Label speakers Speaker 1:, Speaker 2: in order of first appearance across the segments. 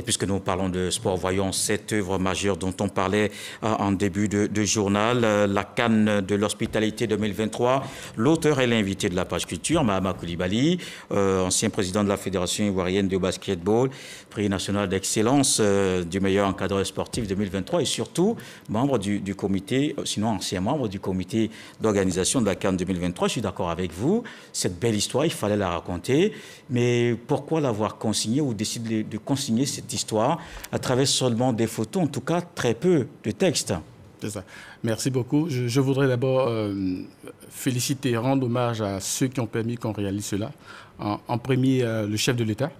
Speaker 1: Et puisque nous parlons de sport, voyons cette œuvre majeure dont on parlait en début de journal, la CAN de l'hospitalité 2023. L'auteur est l'invité de la page culture, Mahama Coulibaly, ancien président de la Fédération ivoirienne de basketball, prix national d'excellence du meilleur encadreur sportif 2023 et surtout membre du comité, sinon ancien membre du comité d'organisation de la CAN 2023. Je suis d'accord avec vous, cette belle histoire, il fallait la raconter, mais pourquoi l'avoir consignée ou décider de consigner cette histoire à travers seulement des photos, en tout cas très peu de textes?
Speaker 2: C'est ça. Merci beaucoup. Je voudrais d'abord féliciter et rendre hommage à ceux qui ont permis qu'on réalise cela. En premier, le chef de l'État,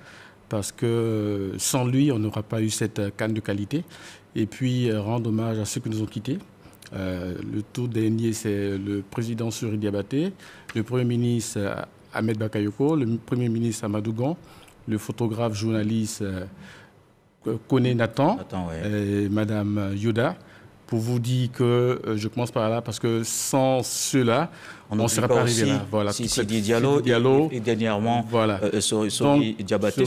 Speaker 2: parce que sans lui, on n'aura pas eu cette CAN de qualité. Et puis, rendre hommage à ceux qui nous ont quittés. Le tout dernier, c'est le président Suri Diabaté, le Premier ministre Ahmed Bakayoko, le Premier ministre Amadou Gon, le photographe journaliste Koné Nathan, et Madame Yoda. Pour vous dire que je commence par là, parce que sans ceux-là, on ne serait pas arrivé là. Voilà,
Speaker 1: Sidi Diallo et dernièrement
Speaker 2: voilà.
Speaker 1: Sori Diabaté,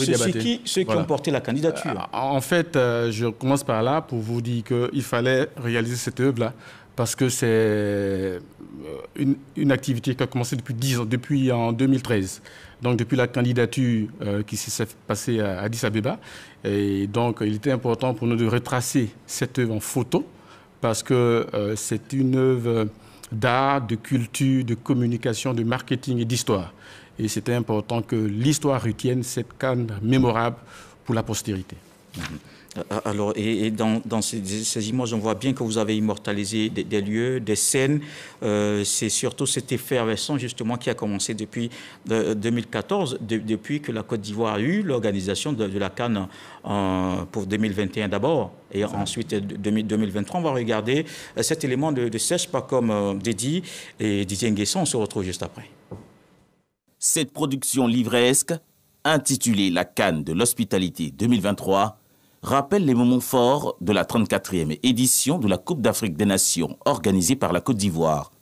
Speaker 1: ceux qui ont porté la candidature.
Speaker 2: En fait, je commence par là pour vous dire qu'il fallait réaliser cette œuvre-là, parce que c'est une activité qui a commencé depuis 10 ans, depuis en 2013. Donc depuis la candidature qui s'est passée à Addis Abeba. Et donc il était important pour nous de retracer cette œuvre en photo, parce que c'est une œuvre d'art, de culture, de communication, de marketing et d'histoire. Et c'était important que l'histoire retienne cette CAN mémorable pour la postérité.
Speaker 1: Alors, et dans ces images, on voit bien que vous avez immortalisé des lieux, des scènes. C'est surtout cette effervescence, justement, qui a commencé depuis 2014, depuis que la Côte d'Ivoire a eu l'organisation de la CAN pour 2021 d'abord, et ensuite 2023. On va regarder cet élément de Serge Pacom Dédi et Didier Nguesson. On se retrouve juste après.
Speaker 3: Cette production livresque, intitulée La CAN de l'hospitalité 2023, rappelle les moments forts de la 34e édition de la Coupe d'Afrique des Nations organisée par la Côte d'Ivoire.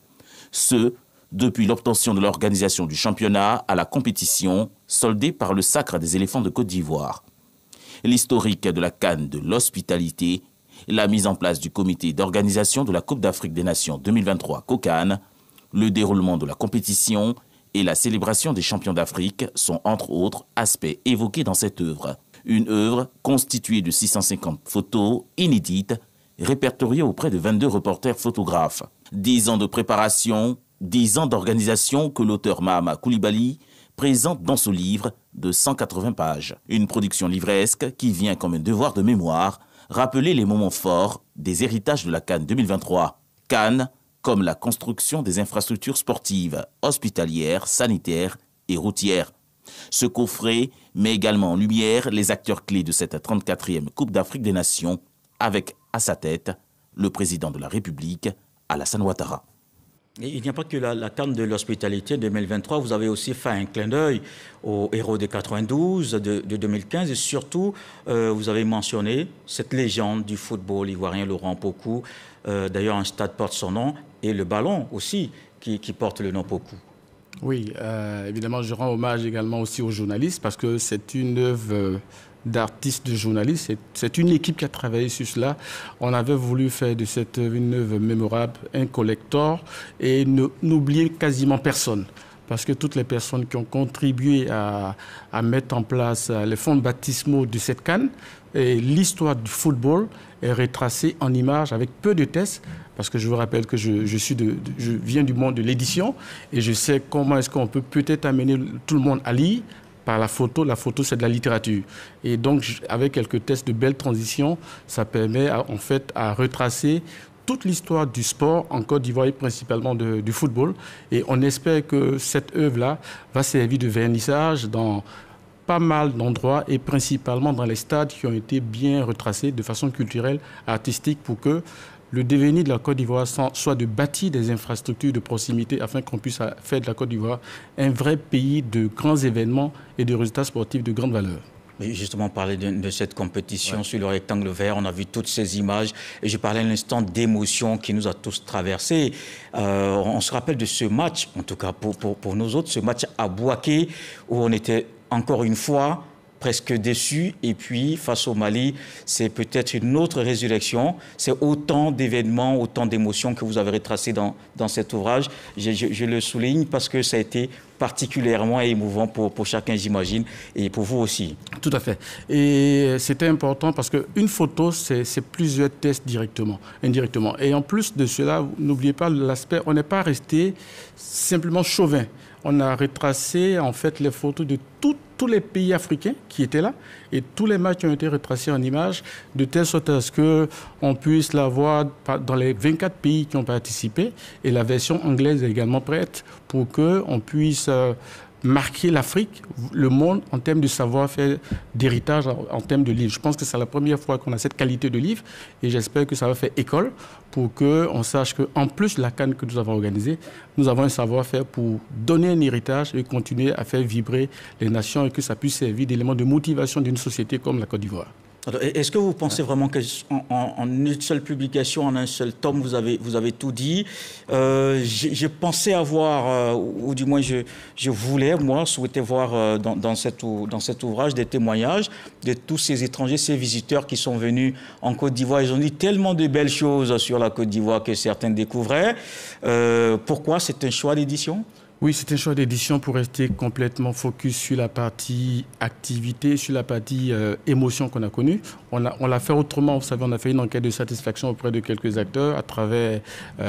Speaker 3: Ce, depuis l'obtention de l'organisation du championnat à la compétition, soldée par le Sacre des éléphants de Côte d'Ivoire. L'historique de la CAN de l'hospitalité, la mise en place du comité d'organisation de la Coupe d'Afrique des Nations 2023 COCAN, le déroulement de la compétition et la célébration des champions d'Afrique sont entre autres aspects évoqués dans cette œuvre. Une œuvre constituée de 650 photos inédites, répertoriées auprès de 22 reporters photographes. 10 ans de préparation, 10 ans d'organisation que l'auteur Mahama Coulibaly présente dans ce livre de 180 pages. Une production livresque qui vient comme un devoir de mémoire rappeler les moments forts des héritages de la CAN 2023. CAN comme la construction des infrastructures sportives, hospitalières, sanitaires et routières. Ce coffret met également en lumière les acteurs clés de cette 34e Coupe d'Afrique des Nations, avec à sa tête le président de la République, Alassane Ouattara.
Speaker 1: Et il n'y a pas que la CAN de l'hospitalité 2023, vous avez aussi fait un clin d'œil aux héros de 92, de 2015, et surtout, vous avez mentionné cette légende du football ivoirien, Laurent Pokou. D'ailleurs, un stade porte son nom, et le ballon aussi, qui porte le nom Pokou.
Speaker 2: Oui, évidemment, je rends hommage également aussi aux journalistes, parce que c'est une œuvre d'artistes, de journalistes. C'est une équipe qui a travaillé sur cela. On avait voulu faire de cette œuvre une œuvre mémorable, un collector, et n'oublier quasiment personne. Parce que toutes les personnes qui ont contribué à mettre en place les fonds baptismaux de cette CAN, et l'histoire du football est retracée en images avec peu de tests. Parce que je vous rappelle que je viens du monde de l'édition et je sais comment est-ce qu'on peut peut-être amener tout le monde à lire par la photo. La photo, c'est de la littérature. Et donc, avec quelques tests de belle transition, ça permet en fait à retracer toute l'histoire du sport en Côte d'Ivoire et principalement du football. Et on espère que cette œuvre-là va servir de vernissage dans pas mal d'endroits et principalement dans les stades qui ont été bien retracés de façon culturelle, artistique, pour que le devenir de la Côte d'Ivoire soit de bâtir des infrastructures de proximité afin qu'on puisse faire de la Côte d'Ivoire un vrai pays de grands événements et de résultats sportifs de grande valeur.
Speaker 1: Mais justement, parler de cette compétition sur le rectangle vert, on a vu toutes ces images et je parlais à l'instant d'émotion qui nous a tous traversés. On se rappelle de ce match, en tout cas pour nous autres, ce match à Bouaké où on était encore une fois presque déçu. Et puis, face au Mali, c'est peut-être une autre résurrection. C'est autant d'événements, autant d'émotions que vous avez retracées dans cet ouvrage. Je le souligne parce que ça a été particulièrement émouvant pour chacun, j'imagine, et pour vous aussi.
Speaker 2: Tout à fait. Et c'était important parce qu'une photo, c'est plusieurs tests indirectement. Et en plus de cela, n'oubliez pas l'aspect, on n'est pas resté simplement chauvin. On a retracé en fait les photos de tous les pays africains qui étaient là et tous les matchs ont été retracés en images de telle sorte à ce qu'on puisse la voir dans les 24 pays qui ont participé et la version anglaise est également prête pour qu'on puisse marquer l'Afrique, le monde en termes de savoir-faire, d'héritage, en termes de livres. Je pense que c'est la première fois qu'on a cette qualité de livre et j'espère que ça va faire école pour qu'on sache qu'en plus de la CAN que nous avons organisée, nous avons un savoir-faire pour donner un héritage et continuer à faire vibrer les nations et que ça puisse servir d'élément de motivation d'une société comme la Côte d'Ivoire.
Speaker 1: Est-ce que vous pensez vraiment qu'en une seule publication, en un seul tome, vous avez tout dit? Je pensais avoir, ou du moins je voulais, moi, souhaiter voir dans cet ouvrage des témoignages de tous ces étrangers, ces visiteurs qui sont venus en Côte d'Ivoire. Ils ont dit tellement de belles choses sur la Côte d'Ivoire que certains découvraient. Pourquoi c'est un choix d'édition?
Speaker 2: Oui, c'est un choix d'édition pour rester complètement focus sur la partie activité, sur la partie émotion qu'on a connue. On l'a fait autrement, vous savez, on a fait une enquête de satisfaction auprès de quelques acteurs à travers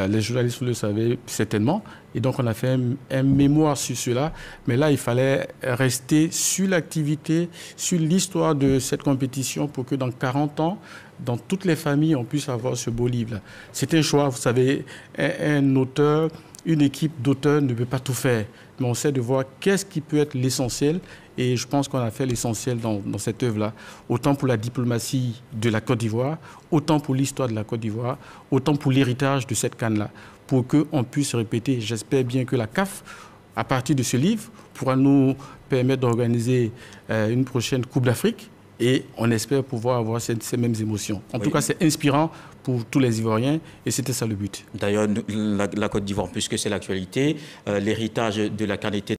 Speaker 2: les journalistes, vous le savez certainement. Et donc, on a fait un mémoire sur cela. Mais là, il fallait rester sur l'activité, sur l'histoire de cette compétition pour que dans 40 ans, dans toutes les familles, on puisse avoir ce beau livre-là. C'est un choix, vous savez, un auteur... Une équipe d'auteurs ne peut pas tout faire, mais on essaie de voir qu'est-ce qui peut être l'essentiel et je pense qu'on a fait l'essentiel dans cette œuvre-là, autant pour la diplomatie de la Côte d'Ivoire, autant pour l'histoire de la Côte d'Ivoire, autant pour l'héritage de cette CAN-là, pour qu'on puisse répéter. J'espère bien que la CAF, à partir de ce livre, pourra nous permettre d'organiser une prochaine Coupe d'Afrique et on espère pouvoir avoir ces mêmes émotions. En tout cas, c'est inspirant pour tous les Ivoiriens et c'était ça le but.
Speaker 1: D'ailleurs, la Côte d'Ivoire, puisque c'est l'actualité, l'héritage de la CAN était